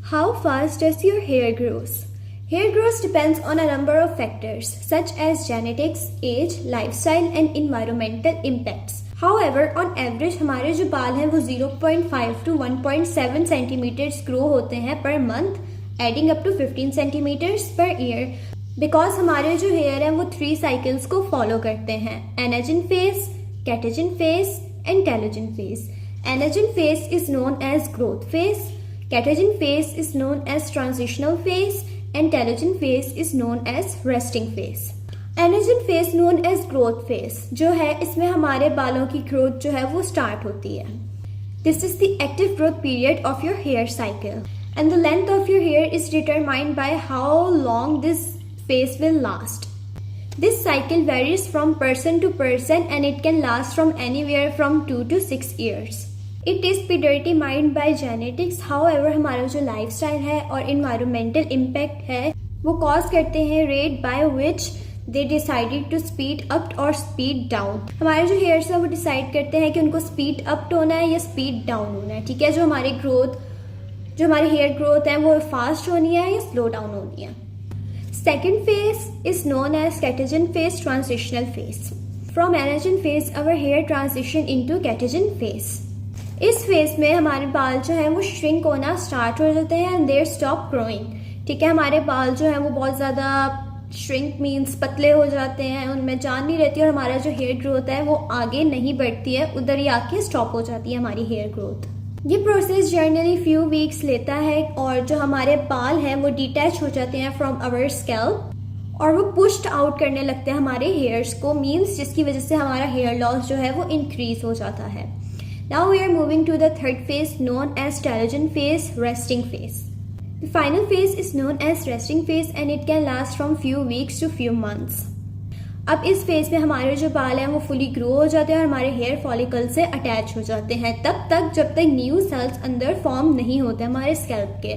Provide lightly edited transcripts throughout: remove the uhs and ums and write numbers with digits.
How fast does your hair grows? Hair growth depends on a number of factors such as genetics, age, lifestyle and environmental impacts. However, on average हमारे जो बाल हैं वो 0.5 to 1.7 centimetres grow होते हैं पर month, adding up to 15 centimetres per year. Because हमारे जो हेयर हैं वो 3 साइकिल्स को फॉलो करते हैं, anagen phase, catagen phase and telogen phase. Anagen phase is known as growth phase, catagen phase is known as transitional phase and telogen phase is known as resting phase. Anagen phase known as growth phase जो है इसमें हमारे बालों की growth जो है वो start होती है। This is the active growth period of your hair cycle and the length of your hair is determined by how long this phase will last. This cycle varies from person to person and it can last from anywhere from 2 to 6 years. It is predetermined by genetics. However, हमारा जो lifestyle है और environmental impact है वो cause करते हैं rate by which they decided to speed up or speed down. हमारे जो hairs है वो decide करते हैं कि उनको speed up होना है या speed down होना है। ठीक है, जो हमारी hair growth है वो fast होनी है या slow down होनी है। Second phase is known as catagen phase, transitional phase. From anagen phase, our hair transition into catagen phase. इस phase में हमारे बाल जो है वो shrink होना start हो जाते हैं and they stop growing. ठीक है, हमारे बाल जो है वो बहुत ज़्यादा shrink means पतले हो जाते हैं, उनमें जान नहीं रहती और हमारा जो hair growth है वो आगे नहीं बढ़ती है, उधर ही आके stop हो जाती है हमारी hair growth। ये प्रोसेस जनरली फ्यू वीक्स लेता है और जो हमारे बाल हैं वो डिटैच हो जाते हैं फ्रॉम आवर स्कैल्प और वो पुश्ड आउट करने लगते हैं हमारे हेयर्स को, मीन्स जिसकी वजह से हमारा हेयर लॉस जो है वो इंक्रीज हो जाता है। Now we are moving to the third phase known as telogen phase, resting phase. The final phase is known as resting phase and it can last from few weeks to few months. अब इस phase में हमारे जो बाल हैं वो fully grow हो जाते हैं और हमारे हेयर फॉलिकल से अटैच हो जाते हैं तब तक जब तक न्यू सेल्स अंदर फॉर्म नहीं होते हमारे स्कैल्प के।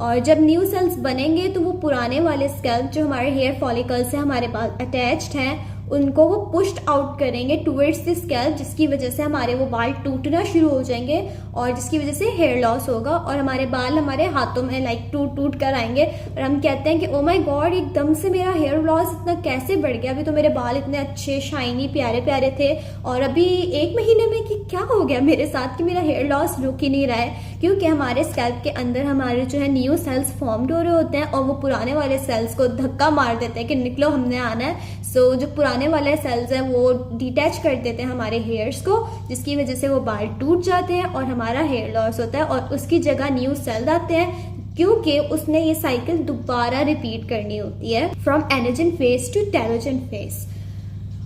और जब न्यू सेल्स बनेंगे तो वो पुराने वाले स्कैल्प जो हमारे हेयर फॉलिकल से हमारे बाल अटैच्ड हैं उनको वो पुश्ड आउट करेंगे टूवर्ड्स द स्कैल्प, जिसकी वजह से हमारे वो बाल टूटना शुरू हो जाएंगे और जिसकी वजह से हेयर लॉस होगा और हमारे बाल हमारे हाथों में टूट कर आएंगे और हम कहते हैं कि ओ माय गॉड, एकदम से मेरा हेयर लॉस इतना कैसे बढ़ गया, अभी तो मेरे बाल इतने अच्छे शाइनी प्यारे प्यारे थे और अभी 1 महीने में कि क्या हो गया मेरे साथ कि मेरा हेयर लॉस रुक ही नहीं रहा है। क्योंकि हमारे स्कैल्प के अंदर हमारे जो है न्यू सेल्स फॉर्म्ड हो रहे होते हैं और वो पुराने वाले सेल्स को धक्का मार देते हैं कि निकलो हमने आना है। सो जो पुराने वाले सेल्स हैं वो डिटैच कर देते हैं हमारे हेयर्स को, जिसकी वजह से वो बाल टूट जाते हैं और हमारा हेयर लॉस होता है और उसकी जगह न्यू सेल आते हैं क्योंकि उसने ये साइकिल दोबारा रिपीट करनी होती है from anagen phase two telogen phase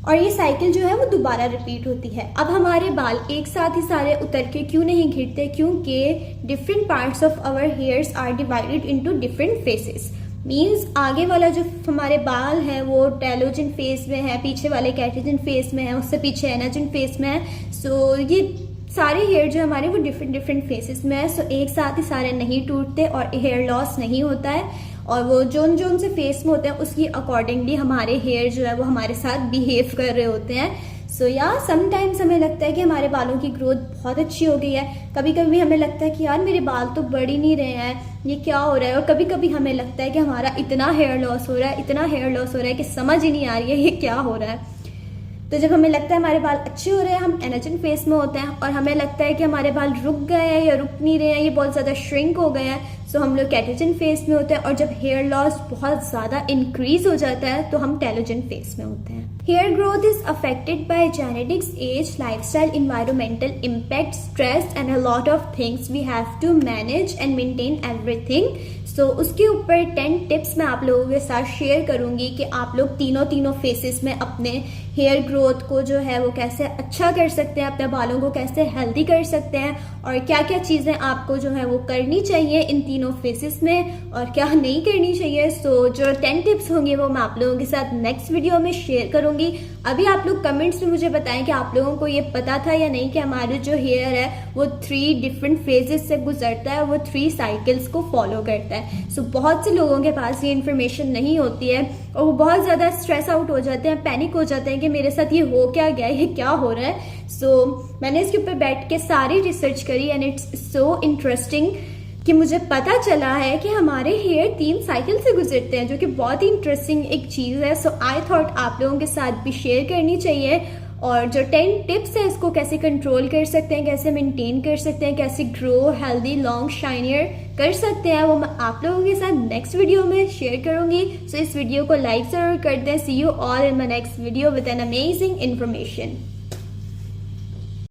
और ये साइकिल जो है वो दोबारा रिपीट होती है। अब हमारे बाल एक साथ ही सारे उतर के क्यों नहीं गिरते, क्योंकि different parts of our hairs are divided into different phases. Means आगे वाला जो हमारे बाल है वो टेलोजन फेज में है, पीछे वाले कैटेजन फेज में है, उससे पीछे एनाजन फेज में है। सो ये सारे हेयर जो हमारे वो डिफरेंट फेसेस में है। सो एक साथ ही सारे नहीं टूटते और हेयर लॉस नहीं होता है और वो जोन से फेस में होते हैं उसकी अकॉर्डिंगली हमारे हेयर जो है वो हमारे साथ बिहेव कर रहे होते हैं। सो या समटाइम्स हमें लगता है कि हमारे बालों की ग्रोथ बहुत अच्छी हो गई है, कभी कभी हमें लगता है कि यार मेरे बाल तो बढ़ ही नहीं रहे हैं, ये क्या हो रहा है। और कभी कभी हमें लगता है कि हमारा इतना हेयर लॉस हो रहा है कि समझ ही नहीं आ रही है ये क्या हो रहा है। तो जब हमें लगता है हमारे बाल अच्छे हो रहे हैं हम एनाजिन फेज में होते हैं और हमें लगता है कि हमारे बाल रुक गए हैं या रुक नहीं रहे हैं, ये बहुत ज़्यादा श्रिंक हो गए हैं, सो हम लोग कैटेजन फेज में होते हैं। और जब हेयर लॉस बहुत ज़्यादा इंक्रीज हो जाता है तो हम टेलोजन फेज में होते हैं। Hair growth is affected by genetics, age, lifestyle, environmental impact, stress and a lot of things. We have to manage and maintain everything. So उसके ऊपर 10 टिप्स मैं आप लोगों के साथ शेयर करूंगी कि आप लोग तीनों फेसेस में अपने हेयर ग्रोथ को जो है वो कैसे अच्छा कर सकते हैं, अपने बालों को कैसे हेल्दी कर सकते हैं और क्या क्या चीज़ें आपको जो है वो करनी चाहिए इन तीनों फेसेस में और क्या नहीं करनी चाहिए। सो जो 10 टिप्स होंगे वो मैं आप लोगों के साथ नेक्स्ट वीडियो में शेयर करूंगी। अभी आप लोग कमेंट्स में मुझे बताएं कि आप लोगों को ये पता था या नहीं कि हमारे जो हेयर है वो 3 डिफरेंट फेजेस से गुजरता है, वो 3 साइकिल्स को फॉलो करता है। सो बहुत से लोगों के पास ये इन्फॉर्मेशन नहीं होती है और वो बहुत ज़्यादा स्ट्रेस आउट हो जाते हैं, पैनिक हो जाते हैं कि मेरे साथ ये हो क्या गया, ये क्या हो रहा है। सो मैंने इसके ऊपर बैठ के सारी रिसर्च करी एंड इट्स सो इंटरेस्टिंग कि मुझे पता चला है कि हमारे हेयर 3 साइकिल से गुजरते हैं, जो कि बहुत ही इंटरेस्टिंग एक चीज़ है। सो आई थॉट आप लोगों के साथ भी शेयर करनी चाहिए। और जो 10 टिप्स है इसको कैसे कंट्रोल कर सकते हैं, कैसे मेंटेन कर सकते हैं, कैसे ग्रो हेल्दी लॉन्ग शाइनियर कर सकते हैं, वो मैं आप लोगों के साथ नेक्स्ट वीडियो में शेयर करूंगी। सो इस वीडियो को लाइक ज़रूर कर दें। See you all in my next video with an amazing information.